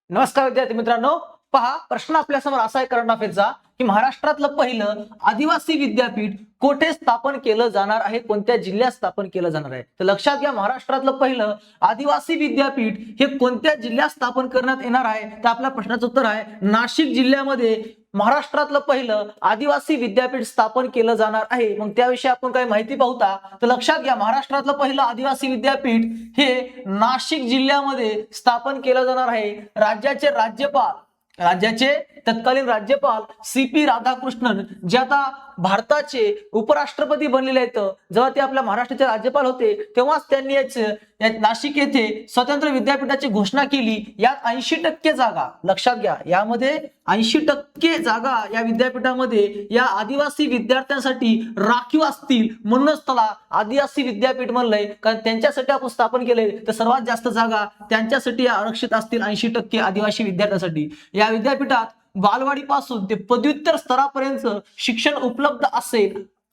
नमस्कार विद्यार्थी मित्रांनो, पहा प्रश्न आपल्यासमोर असा आहे करंट अफेअरचा की महाराष्ट्रातलं पहिलं आदिवासी विद्यापीठ कोठे स्थापन केलं जाणार आहे, कोणत्या जिल्ह्यात स्थापन केलं जाणार आहे. तर लक्षात घ्या, महाराष्ट्रातलं पहिलं आदिवासी विद्यापीठ हे कोणत्या जिल्ह्यात स्थापन करण्यात येणार आहे. तर आपल्या प्रश्नाचं उत्तर आहे नाशिक जिल्ह्यामध्ये महाराष्ट्रातलं पहिलं आदिवासी विद्यापीठ स्थापन केलं जाणार आहे. मग त्याविषयी आपण काही माहिती पाहूया. तर लक्षात घ्या, महाराष्ट्रातलं पहिलं आदिवासी विद्यापीठ हे नाशिक जिल्ह्यामध्ये स्थापन केलं जाणार आहे. राज्याचे तत्कालीन राज्यपाल CP राधाकृष्णन, जे आता भारताचे उपराष्ट्रपती बनलेले आहेत, जेव्हा ते आपल्या महाराष्ट्राचे राज्यपाल होते तेव्हाच त्यांनी नाशिक येथे स्वतंत्र विद्यापीठाची घोषणा केली. यात 80% जागा, लक्षात घ्या, यामध्ये 80% जागा या विद्यापीठामध्ये या आदिवासी विद्यार्थ्यांसाठी राखीव असतील, म्हणूनच त्याला आदिवासी विद्यापीठ म्हणलंय. कारण त्यांच्यासाठी आपण स्थापन केलंय, तर सर्वात जास्त जागा त्यांच्यासाठी आरक्षित असतील, 80% आदिवासी विद्यार्थ्यांसाठी. या विद्यापीठात बालवाडीपासून ते पदव्युत्तर स्तरापर्यंत शिक्षण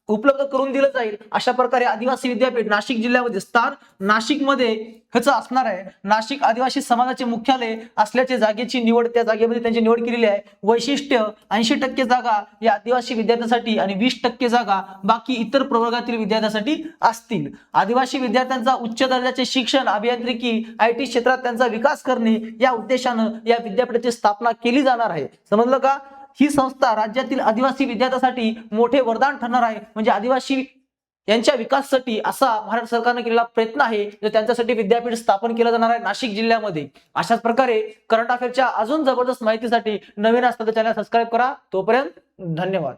उपलब्ध करून दिलं जाईल. अशा प्रकारे आदिवासी विद्यापीठ नाशिक जिल्ह्यामध्ये स्थान नाशिकमध्ये ह्याचं असणार आहे. नाशिक आदिवासी समाजाचे मुख्यालय असल्याच्या जागेची निवड, त्या जागेमध्ये त्यांची निवड केलेली आहे. वैशिष्ट्य 80% जागा या आदिवासी विद्यार्थ्यांसाठी आणि 20% जागा बाकी इतर प्रवर्गातील विद्यार्थ्यांसाठी असतील. आदिवासी विद्यार्थ्यांचा उच्च दर्जाचे शिक्षण, अभियांत्रिकी, IT क्षेत्रात त्यांचा विकास करणे या उद्देशानं या विद्यापीठाची स्थापना केली जाणार आहे. समजलं का? ही संस्था राज्यातील आदिवासी विद्यार्थ्यांसाठी मोठे वरदान ठरणार आहे. म्हणजे आदिवासी यांच्या विकासासाठी असा भारत सरकारने केलेला प्रयत्न आहे, जो त्यांच्यासाठी विद्यापीठ स्थापन केलं जाणार आहे नाशिक जिल्ह्यामध्ये. अशाच प्रकारे करंट अफेअरच्या अजून जबरदस्त माहितीसाठी नवीन असताना चॅनल सबस्क्राईब करा. तोपर्यंत धन्यवाद.